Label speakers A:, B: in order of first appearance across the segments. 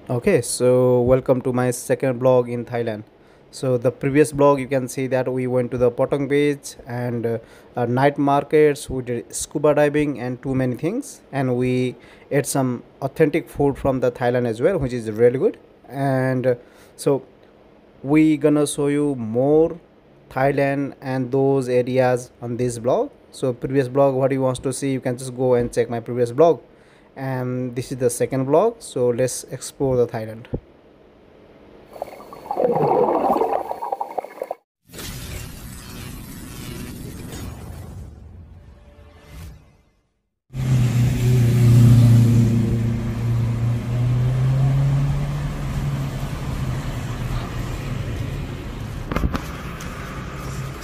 A: Okay, so welcome to my second blog in Thailand. So the previous blog you can see that we went to the Potong Beach and night markets. We did scuba diving and too many things, and we ate some authentic food from the Thailand as well, which is really good. And so we gonna show you more Thailand and those areas on this blog. So previous blog, what you wants to see, you can just go and check my previous blog, and this is the second blog. So let's explore the Thailand.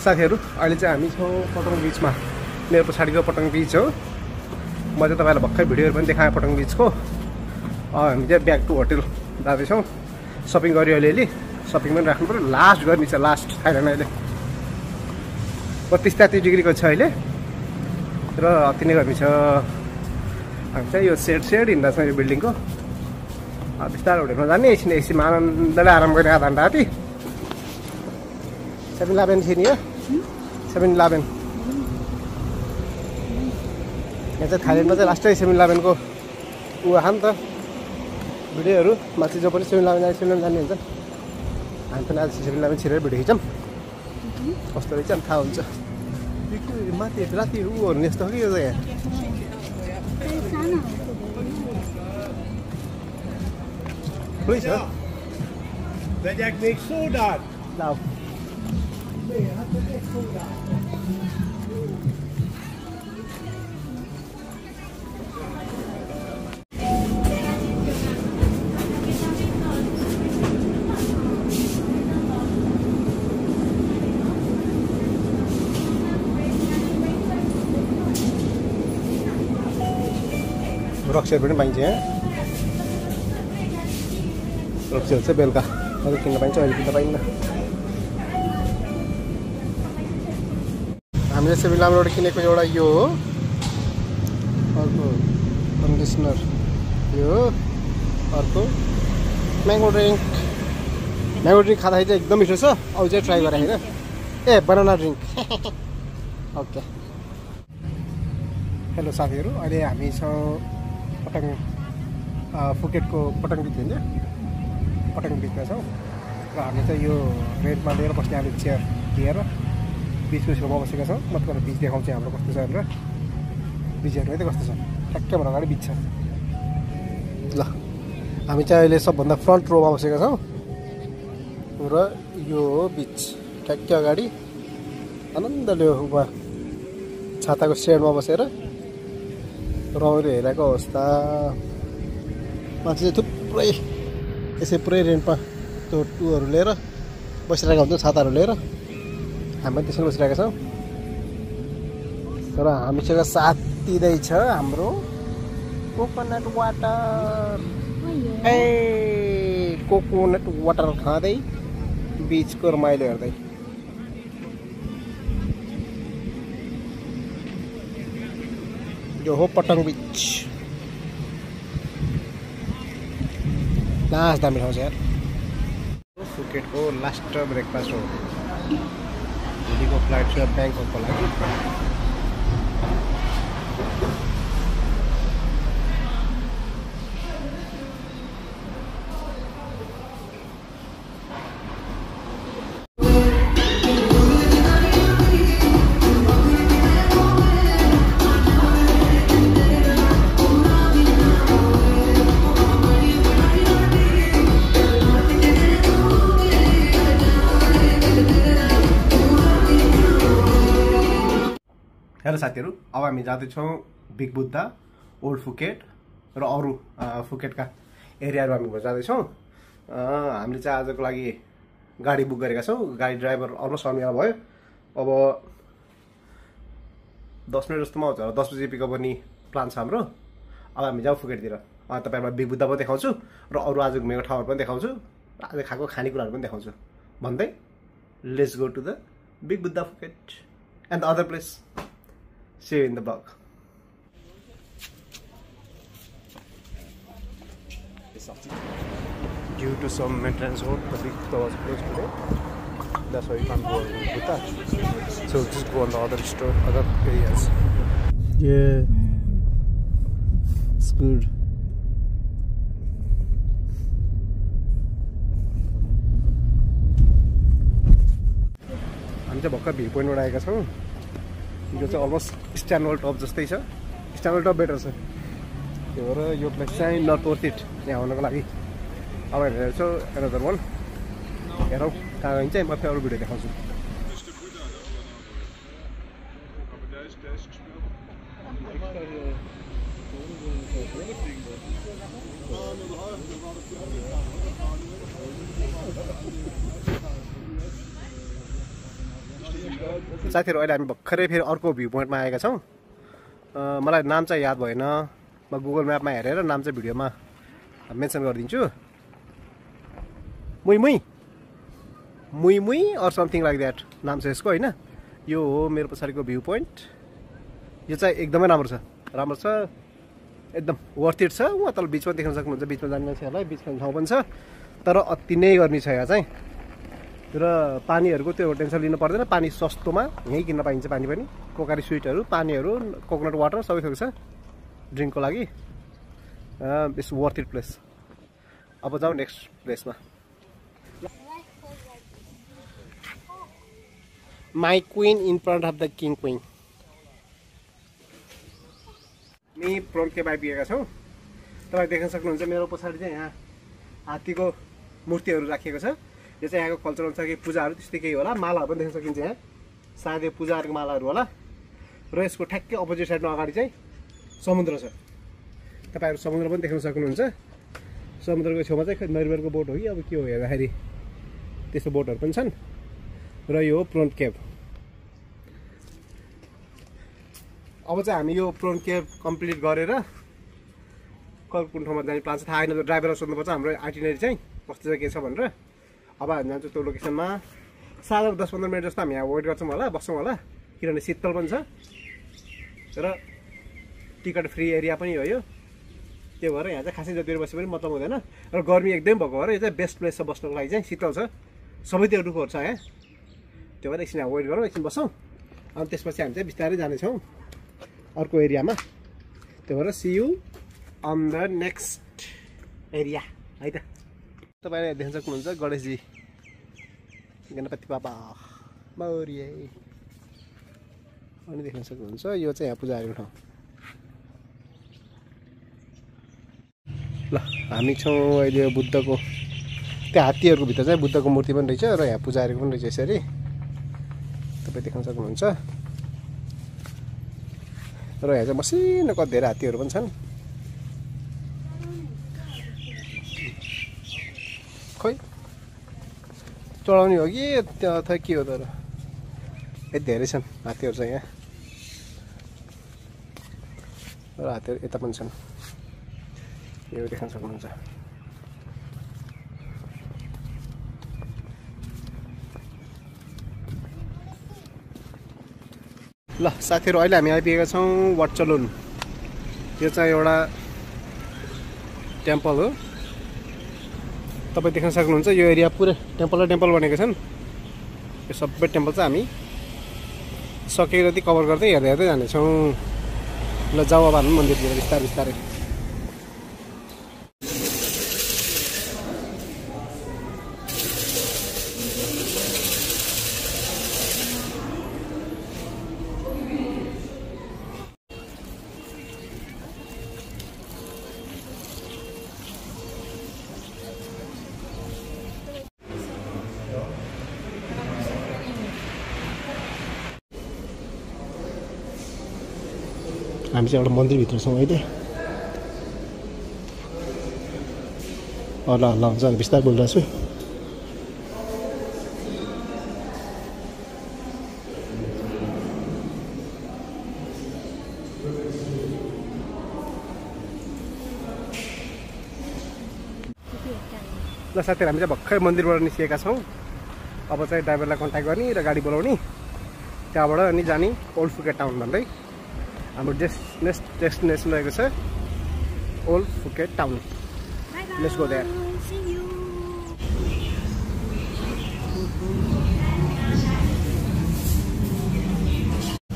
B: साथीहरु अहिले चाहिँ हामी छौं पटङ बीचमा मेरो पछाडिको पटङ बीच हो म चाहिँ तपाईहरुलाई भक्कै भिडियोहरु पनि देखाएँ पटङ बीचको हामी चाहिँ ब्याक टु होटल जाँदै छौं शपिङ गरियो अलिअलि शपिङ पनि राख्नु पर्यो लास्ट गर्मी छ लास्ट थाइल्यान्ड अहिले 32-33 डिग्रीको छ अहिले र अति नै गर्मी छ हामी चाहिँ यो सेड हिँड्दा छ यो बिल्डिङको बिस्तारै होटलमा जाने एकछिन एसीमा आनन्दले आराम गर्ने आधा घण्टा आति 7-Eleven थियो नि 7-Eleven यहाँ चाहिँ थाइल्यान्डमा चाहिँ लास्टै 7-Eleven को उ आहा नि त भिडियोहरु माथि जो पनि 7-Eleven जाने हुन्छ हामी पनि आज 7-Eleven छिरेर भिडियो खिचौँ कस्तो रहेछ नि थाहा हुन्छ माथि राति उहरू नि यस्तो हो कि यो जग्गा ठुलै छ
C: Ben jag gick sådan.
B: लाउ रक्सीहरू पनि पाइन्छ यहाँ रक्सीहरू चाहिँ बेलुका अरू किन्न पाइन्छ अहिले किन्न पाइन्न हामीले 7-Elevenबाट किनेको एउटा यो हो अर्को कन्डिसनर यो अर्को म्याङ्गो ड्रिङ्क खाँदाखेरि चाहिँ एकदम मिठो छ अझै चाहिँ ट्राई गरे हैन ए बनाना ड्रिङ्क ओके हेलो साथीहरु अहिले हामी छौं पटङ फुकेटको पटङ बीच हुन्छ पटङ बीचमा छौं र हामी चाहिँ यो रेन्टमा लिएर बस्ने हामी चेयर लिएर बीचको छेउमा बसेका छौं म तपाईहरुलाई बीच देखाउँछु हाम्रो कस्तो छ भनेर बीच हेर्नु है कस्तो छ ठ्याक्कै भएर अगाडि बीच छ ल हामी चाहिँ अहिले सबभन्दा फ्रन्ट रोमा बसेका छौं र यो बीच ठ्याक्कै अगाडि आनन्दले उभा छाताको शेडमा बसेर रौरे हेरेको अवस्था मान्छे चाहिँ थुप्रै यसै पुरै रेन्टमा त्यो टुहरू लिएर बसिरहेका हुन्छ छाताहरू लिएर हामी पनि त्यसरी बसिरहेका छौँ र हामीसँग साथ दिँदैछ हाम्रो कोकोनट वाटर ए कोकोनट वाटर खाँदै बीचको रमाइलो हेर्दै यो हो पटङ बीच लास्ट दामी ठाउँ छ यार फुकेटको लास्ट ब्रेकफास्ट हो भोलिको फ्लाइट छ ब्याङ्ककको लागि हेलो साथीहरु अब हामी जाँदैछौँ बिग बुद्धा ओल्ड फुकेट र अरू फुकेटका एरियाहरू हामी जाँदैछौँ हामीले चाहिँ आजको लागि गाडी बुक गरेका छौँ गाडी ड्राइभर अलमोस्ट आउनु भयो अब 10 मिनट जस्तोमा आउँछ 10 बजे पिकअप गर्ने प्लान छ हाम्रो अब हामी जाउँ फुकेटतिर तपाईहरुलाई बिग बुद्धा पनि देखाउँछु र अरू आज घुमेको ठाउँहरू पनि देखाउँछु आज खाएको खानेकुराहरू पनि देखाउँछु भन्दै let's go to the big Buddha Phuket and the other place See you in the blog.
A: Due to some maintenance work, the big store was closed today. That's why you can't go with that. So just go on the other store, other areas. Yeah, it's good. हामी चाहिँ भर्खर view पोइन्टबाट आएका छौँ। यो चाहिँ almost स्ट्यान्डवर्ड top जस्तै छ। स्ट्यान्डवर्ड टप बेटर छ। त्यो भएर यो प्लेस चाहिँ नट वर्थ इट यहाँ आउनको लागि। अब हेर्छु एनदर वान हेरौँ कहाँ गइन्छ। म फेरि अरू भिडियो देखाउँछु। साथीहरु अहिले हामी भर्खरै फेरि अर्को भ्यू पोइन्टमा आएका छौँ। मलाई नाम चाहिँ याद भएन। म गुगल म्यापमा हेरेर नाम चाहिँ भिडियोमा मेन्सन गरिदिन्छु। मुई मुई मुई मुई अर समथिङ लाइक द्याट नाम छ यसको हैन। यो हो मेरो पछाडिको भ्यू पोइन्ट। यो चाहिँ एकदमै राम्रो छ। राम्रो छ एकदम वर्थ इट छ। वहाँ तल बिचमा देख्न सक्नुहुन्छ। बिचमा जाने मान्छेहरूलाई बिचमा ठाउँ पनि छ तर अति नै गर्मी छ यहाँ चाहिँ। र पानीहरूको त्यो टेन्सन लिनु पर्दैन। पानी सस्तोमा यहीँ किन्न पाइन्छ। पानी पनि कोकारी स्विटहरू पानीहरू कोकोनट वाटर सबै थोक छ ड्रिङ्कको लागि। It's worth it place. अब जाउँ नेक्स्ट प्लेसमा। My queen in front of the king queen. हामी प्रन केभ आइपुगेका छौँ। तपाईँ देख्न सक्नुहुन्छ मेरो पछाडि चाहिँ यहाँ हात्तीको मूर्तिहरू राखिएको छ। यो चाहिँ यहाँको कल्चर अनुसार केही पूजाहरू त्यस्तै केही होला। मालाहरू पनि देख्न सकिन्छ यहाँ। सायद यो पूजाहरूको मालाहरू होला। र यसको ठ्याक्कै अपोजिट साइडमा अगाडि चाहिँ समुद्र छ। तपाईँहरू समुद्र पनि देख्न सक्नुहुन्छ। समुद्रको छेउमा चाहिँ नरिवलको बोट हो कि अब के हो हेर्दाखेरि त्यस्तो बोटहरू पनि छन्। र यो हो प्रोन केभ। अब चाहिँ हामी यो प्रोन केभ कम्प्लिट गरेर कुन ठाउँमा जाने प्लान छ थाहा छैन। ड्राइभरलाई सोध्नुपर्छ हाम्रो आइटिनरी चाहिँ कस्तो चाहिँ के छ भनेर। अब हामी जान्छौँ त्यो लोकेसनमा। साधारण 10-15 मिनट जस्तो हामी यहाँ वेट गर्छौँ होला, बस्छौँ होला। किनभने शीतल पनि छ र टिकट फ्री एरिया पनि हो यो। त्यो भएर यहाँ चाहिँ खासै जति बसे पनि मतलब हुँदैन। र गर्मी एकदम भएको भएर यो चाहिँ बेस्ट प्लेस छ बस्नको लागि चाहिँ। शीतल छ सबैतिर रुखहरू छ यहाँ। त्यो भएर एकछिन वेट गरौँ, एकछिन बसौँ। अनि त्यसपछि हामी चाहिँ बिस्तारै जानेछौँ अर्को एरियामा। त्यो भएर see you on the next area है त। तपाईँले देख्न सक्नुहुन्छ गणेशजी गणपति बाबा मौर्य अनि देख्न सक्नुहुन्छ। यो चाहिँ यहाँ पूजाहरूको ठाउँ। ल हामी छौँ अहिले बुद्धको त्यो हात्तीहरूको भित्र चाहिँ बुद्धको मूर्ति पनि रहेछ र यहाँ पूजाहरूको पनि रहेछ। यसरी तपाईँ देख्न सक्नुहुन्छ। र यहाँ चाहिँ मसिनो कति धेरै हात्तीहरू पनि छन्। खोइ चढाउने हो कि अथवा के हो तर यति धेरै छन् हात्तीहरू चाहिँ यहाँ। र हात्तीहरू यता पनि छन्। यो देख्न सक्नुहुन्छ। ल साथीहरू अहिले हामी आइपुगेका छौँ वाटचलुन। यो चाहिँ एउटा टेम्पल हो। तपाईँ देख्न सक्नुहुन्छ यो एरिया पुरै टेम्पल बनेको छन्। यो सबै टेम्पल चाहिँ हामी सकेको जति कभर गर्दै हेर्दै हेर्दै जानेछौँ। ल जाऊ अब हामी मन्दिरतिर बिस्तारै बिस्तारै। हामी चाहिँ एउटा मन्दिरभित्र छौँ अहिले। ल ल हुन्छ बिस्तारै बोलिरहेको छु। ल साथीहरू हामी चाहिँ भर्खर मन्दिरबाट निस्किएका छौँ। अब चाहिँ ड्राइभरलाई कन्ट्याक्ट गर्ने र गाडी बोलाउने। त्यहाँबाट अनि जाने ओल्ड फुकेट टाउन भन्दै। हाम्रो डेस्टिनेसन रहेको छ old Phuket town.
B: Let's go there.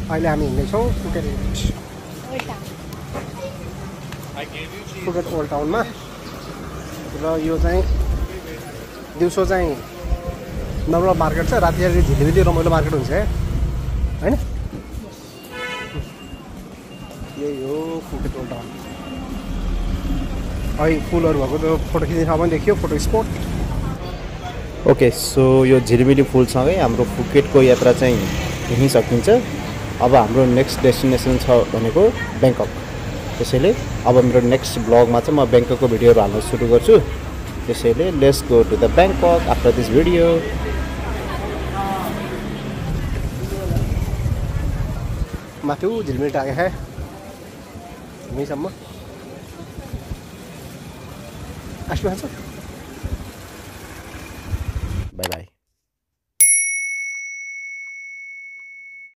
B: अहिले हामी हिँड्दैछौँ फुकेट ओल्ड टाउनमा र यो चाहिँ दिउँसो चाहिँ नर्मल मार्केट छ राति झिलिमिली रमाइलो मार्केट हुन्छ हैन यही हो फुकेट ओल्ड टाउन अहिले फुलहरू भएको त फोटो खिच्ने ठाउँ पनि देखियो फोटो स्पोट
A: ओके सो यो झिलिमिली फुलसँगै हाम्रो फुकेटको यात्रा चाहिँ यहीँ सकिन्छ अब हाम्रो नेक्स्ट डेस्टिनेसन छ भनेको ब्याङ्कक त्यसैले अब मेरो नेक्स्ट ब्लगमा चाहिँ म ब्याङ्ककको भिडियोहरू हाल्न सुरु गर्छु त्यसैले let's go to the Bangkok after this video
B: माथि झिलमिल टाँगे है यहीँसम्म आइसक्नु